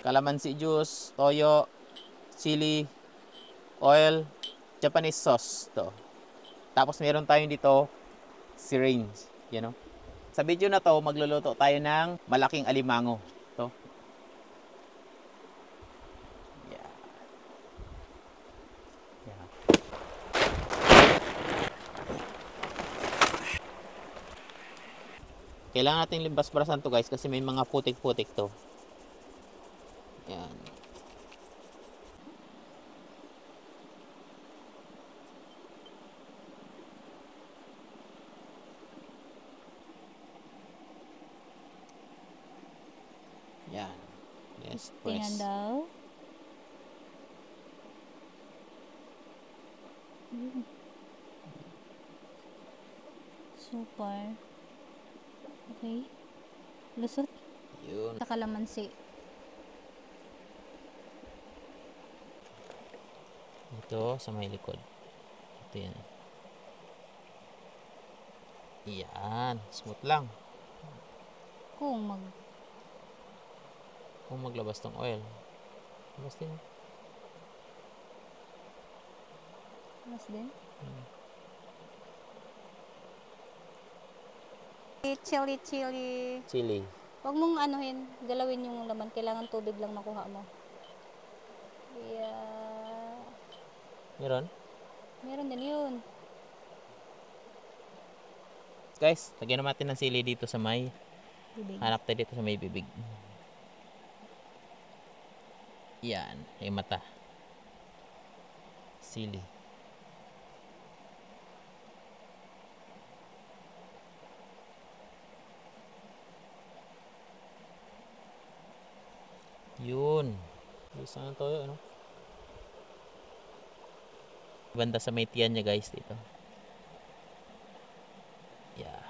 calamansi juice, toyo, chili, oil, Japanese sauce to. Tapos meron tayong dito syringe, you know. Sa video na to, magluluto tayo ng malaking alimango. To. Yeah. Yeah. Kailangan natin limbas-brasan to guys kasi may mga putik-putik to. Yan. Yan. Yes, press. Tingnan daw. Super. Okay. Lusot. Yun. Sa kalamansi. Ito sa may likod. Ito yan. Yan. Smooth lang. Kung maglabas tong oil. Labas din. Mas din. Chili. Chili. Huwag mong anuhin, galawin yung laman. Kailangan tubig lang makuha mo. Yeah. Meron? Meron din yun. Guys, lagyan natin ng sili dito sa may Bibig. hanap tayo dito sa may bibig. Yan, yung mata. Sili. Yun. Isa na toyo, ano? Banda sa may tiyan niya guys dito. Yeah.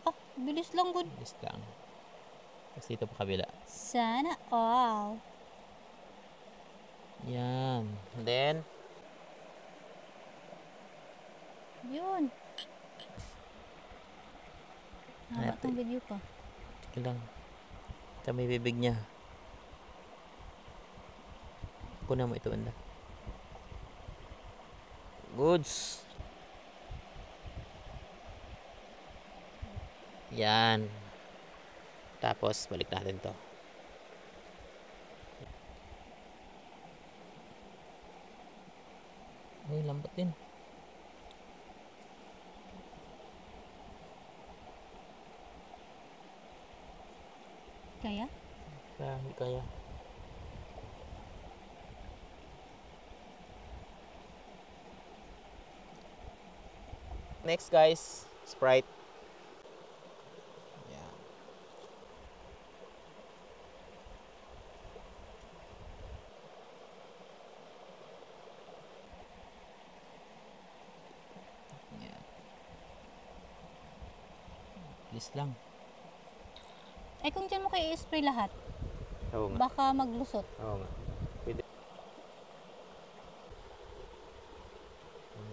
Oh, bilis lang good. Bilis lang. Tapos dito pa kabila. Sana all. Yan. And then, Yun. Haba Natin. tong video pa. sige lang. Ito may bibig niya. Kunan mo ito banda. Goods. Yan. Tapos, balik natin to. Ay, lambot din. Kaya? Kaya, hindi kaya. Next guys, Sprite. Yeah. Yeah. Please lang. Ay, kung dyan mo kayo i-spray lahat, Oo nga. baka maglusot. Oo nga. Pwede.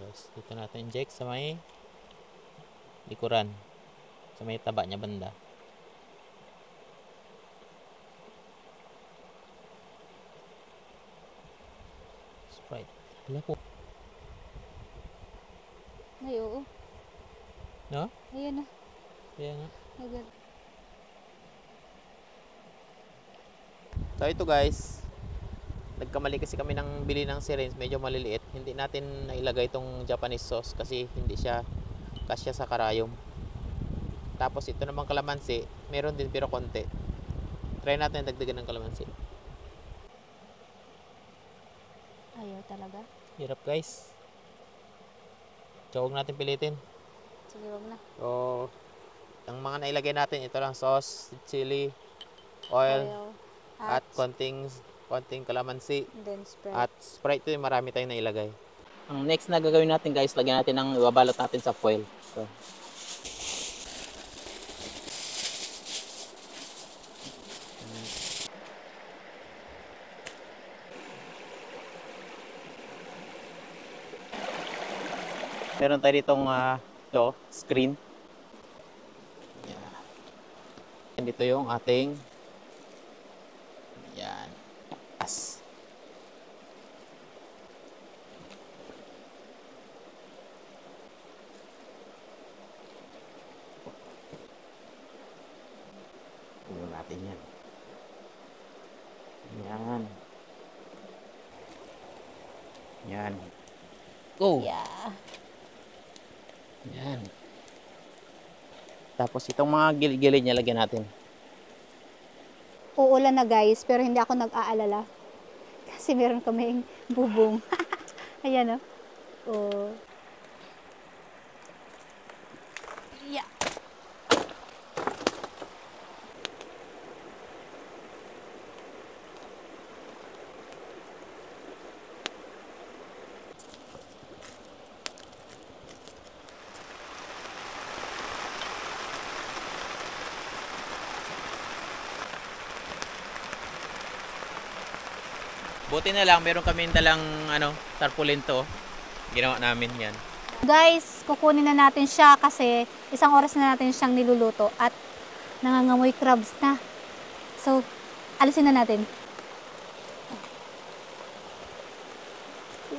Guys, dito natin inject sa may likuran. Sa may taba niya banda. Sprite. Wala po. Ay, oo. No? Ayan na. Kaya nga. Agad. So ito guys, nagkamali kasi kami ng bili ng syringe, medyo maliliit. Hindi natin nailagay itong Japanese sauce kasi hindi siya kasya sa karayom. Tapos ito namang kalamansi, meron din pero konti. Try natin dagdagan ng kalamansi. Ayaw talaga. Hirap guys. So huwag natin pilitin. Sige, wag na. So, ang mga nailagay natin, ito lang sauce, chili, oil, at konting kalamansi. Then spread. At Sprite ito, marami tayong nailagay. Ang next na gagawin natin guys, lagyan natin ng ibabalot natin sa foil. So, meron tayo ditong screen. Yeah. And dito yung ating taas. Tingnan natin yan. Yan. Yan. Go! Yeah. Yan. Tapos itong mga gilid-gilid niya lagyan natin. Uulan na guys, pero hindi ako nag-aalala. Kasi meron kaming bubong. Ayan oh. Oh. Yeah. Buti na lang, meron kami dalang tarpaulin to. Ginawa namin yan. Guys, kukunin na natin siya kasi isang oras na natin siyang niluluto at nangangamoy crabs na. So, alisin na natin.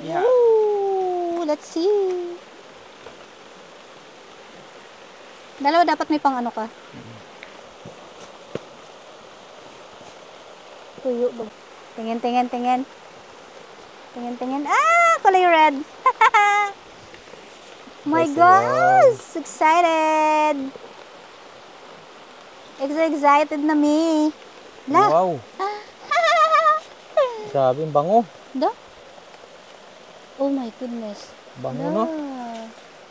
Yeah. Ooh, let's see. Dalawa dapat may pang ano ka. Tuyo ba? Tingin, tingin, tingin. Tingin, tingin. Ah! Kulay red. My Yes, gosh! Excited! Excited na me. La. Wow! Grabe, bango. Da? Oh my goodness. Bango, Da. no?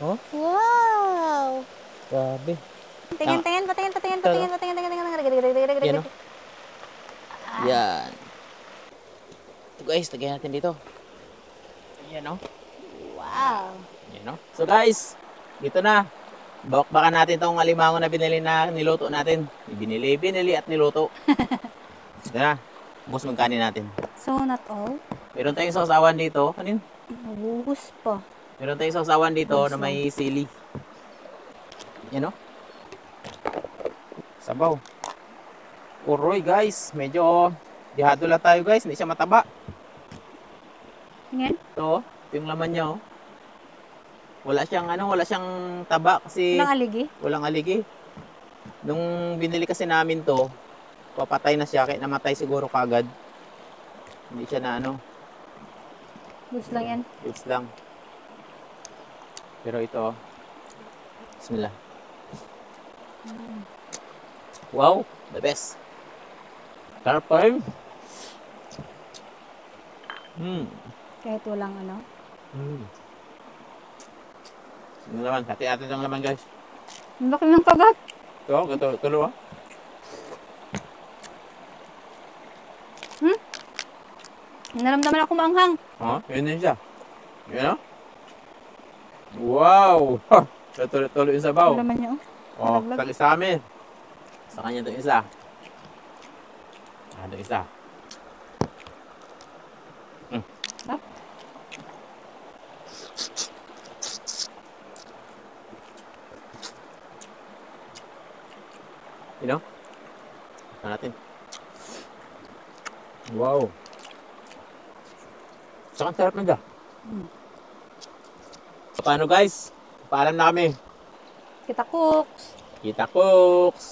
Oh? Wow! Grabe. Tingin, tingin, patingin, patingin, patingin, patingin, patingin, patingin. Yan, no? Yan. Ito guys, lagyan natin dito. Yan, no? Wow! Yan, no? So guys, dito na. Baka natin itong alimango na binili na niluto natin. Binili at niluto. Ito na. Bus magkanin natin. So, not all? Meron tayong sausawan dito. Ano yun? Nabuhos pa. Meron tayong sausawan dito na may sili. Yan, no? Sabaw. Uroy guys, medyo dihado lang tayo guys, hindi siya mataba. Tingin? Ito yung laman niya oh. Wala siyang taba kasi Walang aligi? walang aligi. Nung binili kasi namin to, papatay na siya, kaya namatay siguro kagad. Hindi siya na Bus lang yan. it's lang. Pero ito oh. Bismillah. Wow, the best. Sarap pa rin. Kahit walang Ano naman, hati atin ang laman guys. Ang laki ng kagat. Ito, tulo ah. Naramdaman ako maanghang. Yun din siya. Yun oh. Wow! Tulo yung sabaw. Ang laman niya Nalaglag. Tali sa amin. Sa kanya ito isa. Ito isa. Sarap. You know? Ito natin. Wow! Saka sarap na dyan. So paano guys? Paalam na kami. Kita cooks. Kita cooks!